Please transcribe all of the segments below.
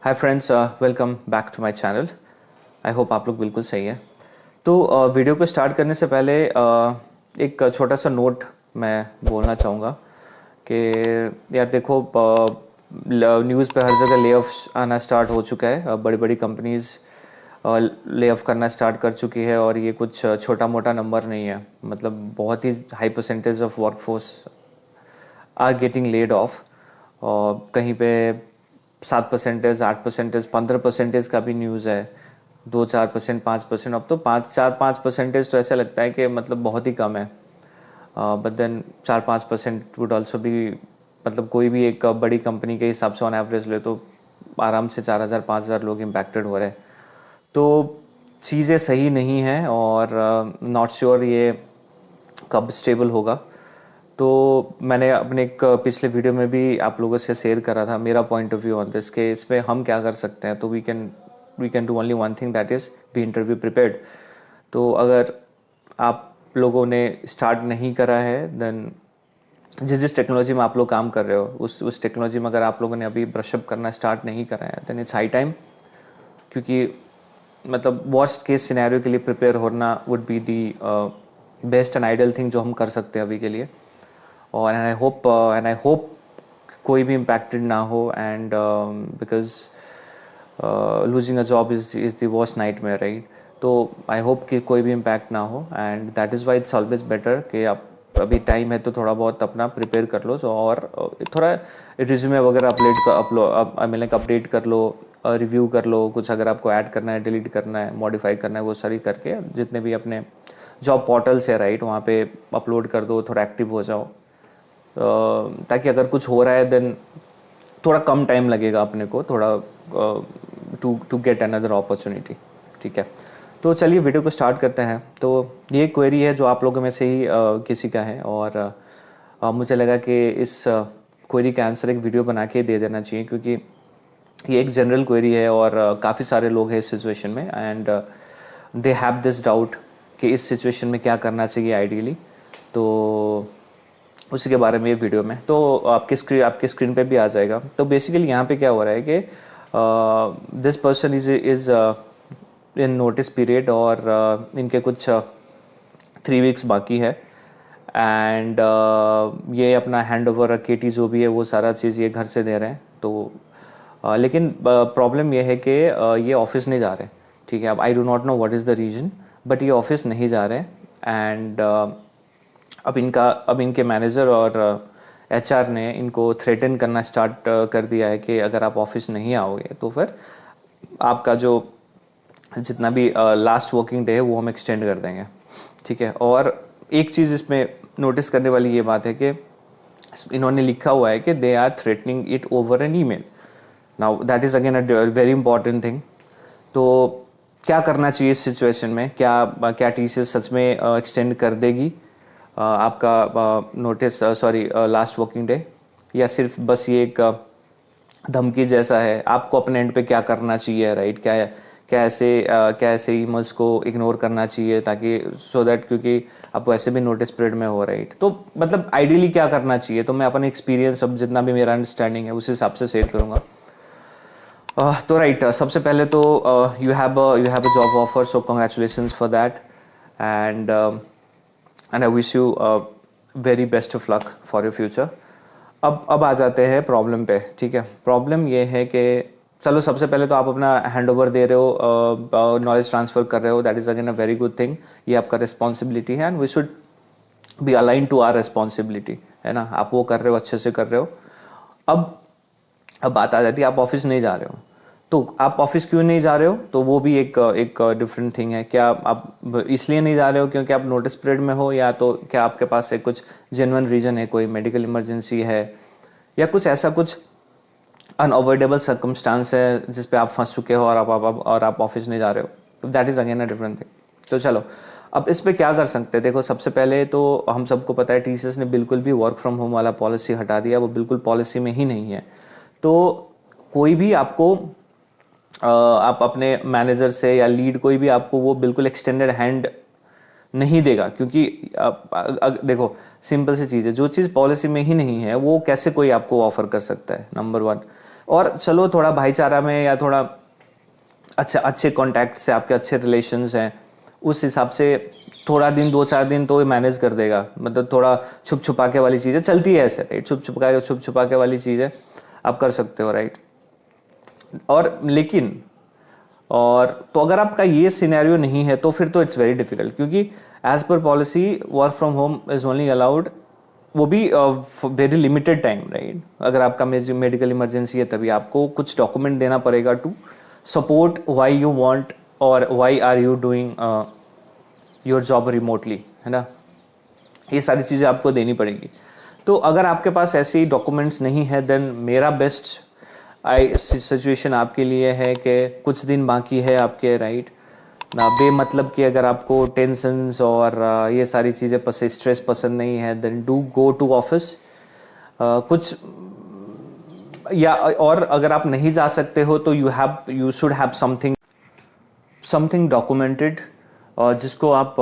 Hi friends, welcome back to my channel. I hope आप लोग बिल्कुल सही है। तो वीडियो को स्टार्ट करने से पहले एक छोटा सा नोट मैं बोलना चाहूँगा कि यार देखो, न्यूज़ पे हर जगह ले ऑफ्स आना स्टार्ट हो चुका है। बड़ी बड़ी कंपनीज़ ले ऑफ करना स्टार्ट कर चुकी है और ये कुछ छोटा मोटा नंबर नहीं है। मतलब बहुत ही high percentage of workforce are getting laid off. और कहीं पे 7%, 8%, 15% का भी न्यूज़ है। 2-4%, 5%, अब तो 5-4-5% तो ऐसा लगता है कि मतलब बहुत ही कम है। बट देन 4-5% वुड ऑल्सो भी, मतलब कोई भी एक बड़ी कंपनी के हिसाब से ऑन एवरेज ले तो आराम से 4,000-5,000 लोग इम्पैक्टेड हो रहे हैं। तो चीज़ें सही नहीं हैं और नॉट श्योर ये कब स्टेबल होगा। तो मैंने अपने एक पिछले वीडियो में भी आप लोगों से शेयर करा था मेरा point of view on this, के इसमें हम क्या कर सकते हैं। तो we can do only one thing, that is be interview prepared. तो अगर आप लोगों ने स्टार्ट नहीं करा है, देन जिस जिस टेक्नोलॉजी में आप लोग काम कर रहे हो उस टेक्नोलॉजी में अगर आप लोगों ने अभी ब्रशअप करना स्टार्ट नहीं करा है, देन इट्स हाई टाइम। क्योंकि मतलब वर्स्ट केस सिनेरियो के लिए प्रिपेयर होना would be the best and ideal thing जो हम कर सकते हैं अभी के लिए। और एंड आई होप कोई भी इम्पैक्टेड ना हो। And because losing a job is the worst nightmare, right. तो आई होप कि कोई भी इम्पैक्ट ना हो, and that is why it's always better कि आप अभी टाइम है तो थोड़ा बहुत अपना प्रिपेयर कर लो। और थोड़ा रिज्यूमे वगैरह अपडेट कर लो, रिव्यू कर लो। कुछ अगर आपको ऐड करना है, डिलीट करना है, मॉडिफाई करना है, वो सारी करके जितने भी अपने जॉब पोर्टल्स है, राइट, वहाँ पे अपलोड कर दो, थोड़ा एक्टिव हो जाओ। ताकि अगर कुछ हो रहा है देन थोड़ा कम टाइम लगेगा अपने को, थोड़ा टू गेट अनदर अपॉर्चुनिटी। ठीक है, तो चलिए वीडियो को स्टार्ट करते हैं। तो ये क्वेरी है जो आप लोगों में से ही किसी का है, और मुझे लगा कि इस क्वेरी का आंसर एक वीडियो बना के दे देना चाहिए, क्योंकि ये एक जनरल क्वेरी है और काफ़ी सारे लोग हैं इस सिचुएशन में, and they have this doubt कि इस सिचुएशन में क्या करना चाहिए आइडियली। तो उसी के बारे में ये वीडियो में, तो आपकी स्क्रीन पे भी आ जाएगा। तो बेसिकली यहाँ पे क्या हो रहा है कि this person is in notice period, और इनके कुछ 3 वीक्स बाकी है। एंड ये अपना हैंड ओवर केटी जो भी है वो सारा चीज़ ये घर से दे रहे हैं। तो लेकिन प्रॉब्लम ये है कि ये ऑफिस नहीं जा रहे। ठीक है, अब I do not know what is the reason, but ये ऑफिस नहीं जा रहे। एंड अब इनके मैनेजर और एचआर ने इनको थ्रेटन करना स्टार्ट कर दिया है कि अगर आप ऑफिस नहीं आओगे तो फिर आपका जो जितना भी लास्ट वर्किंग डे है वो हम एक्सटेंड कर देंगे। ठीक है, और एक चीज़ इसमें नोटिस करने वाली ये बात है कि इन्होंने लिखा हुआ है कि they are threatening it over an email. Now that is again a very important thing. तो क्या करना चाहिए इस सिचुएशन में? क्या टीसीएस सच में एक्सटेंड कर देगी आपका notice, sorry, last working day, या सिर्फ बस ये एक धमकी जैसा है? आपको अपने एंड पे क्या करना चाहिए, राइट? क्या ऐसे ईमेल्स को इग्नोर करना चाहिए, ताकि सो दैट, क्योंकि आप वैसे भी नोटिस पीरियड में हो, राइट। तो मतलब आइडियली क्या करना चाहिए, तो मैं अपने एक्सपीरियंस, अब जितना भी मेरा अंडरस्टैंडिंग है उस हिसाब से शेयर करूँगा। तो राइट, सबसे पहले तो you have a job offer, so congratulations for that. And I wish you very best of luck for your future. अब आ जाते हैं प्रॉब्लम पे। ठीक है, प्रॉब्लम ये है कि चलो सबसे पहले तो आप अपना हैंड ओवर दे रहे हो, नॉलेज ट्रांसफ़र कर रहे हो, that is again a very good thing. ये आपका रिस्पॉन्सिबिलिटी है, and we should be align to our responsibility, है ना। आप वो कर रहे हो, अच्छे से कर रहे हो। अब बात आ जाती है, आप ऑफिस नहीं जा रहे हो। तो आप ऑफिस क्यों नहीं जा रहे हो, तो वो भी एक डिफरेंट थिंग है। क्या आप इसलिए नहीं जा रहे हो क्योंकि आप नोटिस पीरियड में हो, या तो क्या आपके पास एक कुछ जेन्युइन रीज़न है, कोई मेडिकल इमरजेंसी है, या कुछ ऐसा कुछ अनअवॉइडेबल सर्कमस्टांस है जिस पे आप फंस चुके हो और आप ऑफिस नहीं जा रहे हो। That is again a different thing. तो चलो, अब इस पे क्या कर सकते हैं? देखो, सबसे पहले तो हम सबको पता है टीसीएस ने बिल्कुल भी वर्क फ्रॉम होम वाला पॉलिसी हटा दिया, वो बिल्कुल पॉलिसी में ही नहीं है। तो कोई भी आपको आप अपने मैनेजर से या लीड, कोई भी आपको वो बिल्कुल एक्सटेंडेड हैंड नहीं देगा, क्योंकि देखो, सिंपल सी चीज़ है, जो चीज़ पॉलिसी में ही नहीं है वो कैसे कोई आपको ऑफर कर सकता है, नंबर 1। और चलो थोड़ा भाईचारा में या थोड़ा अच्छे कॉन्टैक्ट से, आपके अच्छे रिलेशंस हैं, उस हिसाब से थोड़ा दिन 2-4 दिन तो मैनेज कर देगा। मतलब थोड़ा छुप छुपा के वाली चीज़ें चलती है ऐसे, राइट, छुप छुपा के वाली चीज़ें आप कर सकते हो, राइट। और लेकिन और तो अगर आपका ये सिनेरियो नहीं है तो फिर तो इट्स वेरी डिफिकल्ट, क्योंकि as per policy work from home is only allowed, वो भी वेरी लिमिटेड टाइम, राइट। अगर आपका मेडिकल इमरजेंसी है तभी आपको कुछ डॉक्यूमेंट देना पड़ेगा to support why you want और why are you doing your job remotely, है ना। ये सारी चीज़ें आपको देनी पड़ेगी। तो अगर आपके पास ऐसे डॉक्यूमेंट्स नहीं है देन मेरा बेस्ट सिचुएशन आपके लिए है कि कुछ दिन बाकी है आपके, राइट। बेमतलब कि अगर आपको टेंशन्स और ये सारी चीज़ें स्ट्रेस पसंद नहीं है then do go to office कुछ, या और अगर आप नहीं जा सकते हो तो you should have something documented, जिसको आप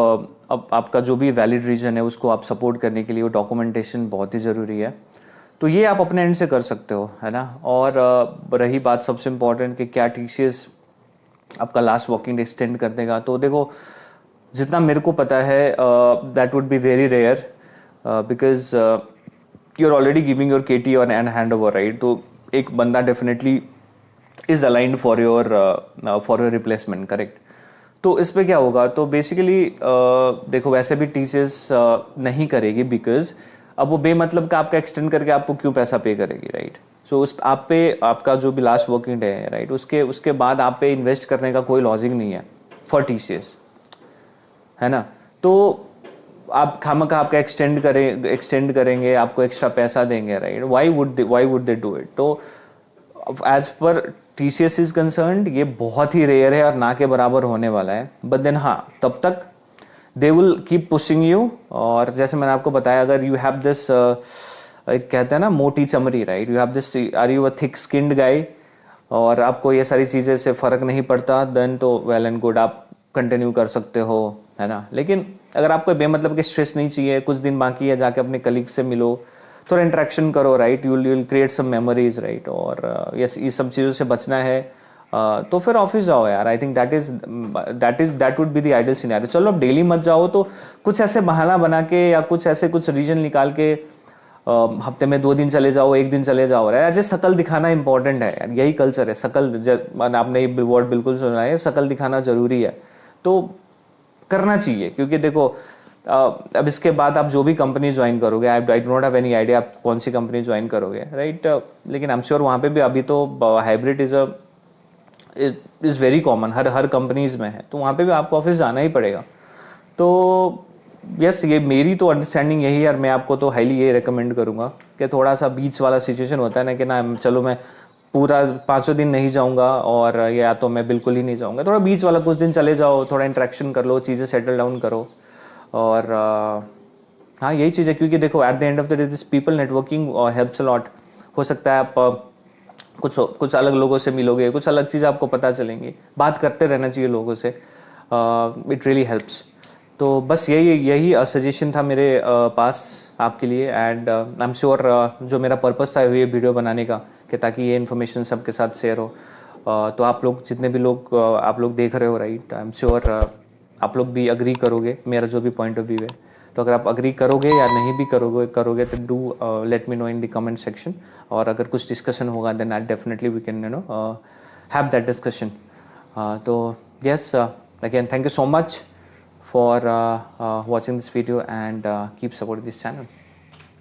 आपका जो भी वैलिड रीजन है उसको आप सपोर्ट करने के लिए वो डॉक्यूमेंटेशन बहुत ही ज़रूरी है। तो ये आप अपने एंड से कर सकते हो, है ना। और रही बात सबसे इम्पोर्टेंट कि क्या टीसीएस आपका लास्ट वर्किंग डे एक्सटेंड कर देगा, तो देखो जितना मेरे को पता है that would be very rare, because you are already giving your KT और एंड हैंड ओवर, राइट। तो एक बंदा definitely is aligned for your replacement, correct. तो इस पे क्या होगा, तो बेसिकली देखो वैसे भी टीसीएस नहीं करेगी, बिकॉज अब वो बेमतलब का आपका एक्सटेंड करके आपको क्यों पैसा पे करेगी, राइट। सो उस आप पे आपका जो भी लास्ट वर्किंग डे है, राइट, उसके बाद आप पे इन्वेस्ट करने का कोई लॉजिक नहीं है फॉर टीसीएस, है ना। तो आप खामखा आपका एक्सटेंड करेंगे, आपको एक्स्ट्रा पैसा देंगे, right. Why would they do it. तो as per TCS is concerned ये बहुत ही रेयर है और ना के बराबर होने वाला है। बट देन हाँ, तब तक they will keep pushing you. और जैसे मैंने आपको बताया, अगर यू हैव दिस कहते हैं ना मोटी चमड़ी, right, you have this, are you a thick skinned guy, और आपको ये सारी चीज़ें से फ़र्क नहीं पड़ता, देन तो वेल एंड गुड, आप कंटिन्यू कर सकते हो, है ना। लेकिन अगर आपको बेमतलब के स्ट्रेस नहीं चाहिए, कुछ दिन बाकी है, जाके अपने कलीग से मिलो, थोड़ा इंटरेक्शन करो, right, you will create some memories, right. और यस, ये सब चीज़ों से बचना है तो फिर ऑफिस जाओ यार। I think that would be the ideal scenario. चलो अब डेली मत जाओ तो कुछ ऐसे बहाना बना के या कुछ रीजन निकाल के हफ्ते में 2 दिन चले जाओ, 1 दिन चले जाओ, यार। जैसे शकल दिखाना इंपॉर्टेंट है यार, यही कल्चर है, शकल, आपने ये वर्ड बिल्कुल सुना है, शकल दिखाना जरूरी है, तो करना चाहिए। क्योंकि देखो अब इसके बाद आप जो भी कंपनी ज्वाइन करोगे, I do not have any idea आप कौन सी कंपनी ज्वाइन करोगे, राइट। लेकिन आई एम श्योर वहाँ पे भी अभी तो hybrid is very common, her companies में है, तो वहाँ पे भी आपको ऑफिस जाना ही पड़ेगा। तो यस, ये मेरी तो अंडरस्टैंडिंग यही है, और मैं आपको तो हाईली ये रिकमेंड करूँगा कि थोड़ा सा बीच वाला सिचुएशन होता है ना, कि ना चलो मैं पूरा 5 दिन नहीं जाऊँगा और या तो मैं बिल्कुल ही नहीं जाऊँगा, थोड़ा बीच वाला कुछ दिन चले जाओ, थोड़ा इंटरेक्शन कर लो, चीज़ें सेटल डाउन करो। और हाँ, यही चीज़ है, क्योंकि देखो at the end of the day this people networking helps a lot. हो सकता है आप कुछ अलग लोगों से मिलोगे, कुछ अलग चीज़ आपको पता चलेंगी, बात करते रहना चाहिए लोगों से, इट रियली हेल्प्स। तो बस यही सजेशन था मेरे पास आपके लिए। एंड आई एम श्योर जो मेरा पर्पस था ये वीडियो बनाने का, कि ताकि ये इन्फॉर्मेशन सबके साथ शेयर हो। तो आप लोग जितने भी लोग आप लोग देख रहे हो, राइट, आई एम श्योर आप लोग भी अग्री करोगे मेरा जो भी पॉइंट ऑफ व्यू है। तो अगर आप अग्री करोगे या नहीं भी करोगे तो do let me know in the comment section. और अगर कुछ डिस्कशन होगा then I definitely we can have that discussion. तो yes, again thank you so much for watching this video and keep supporting this channel.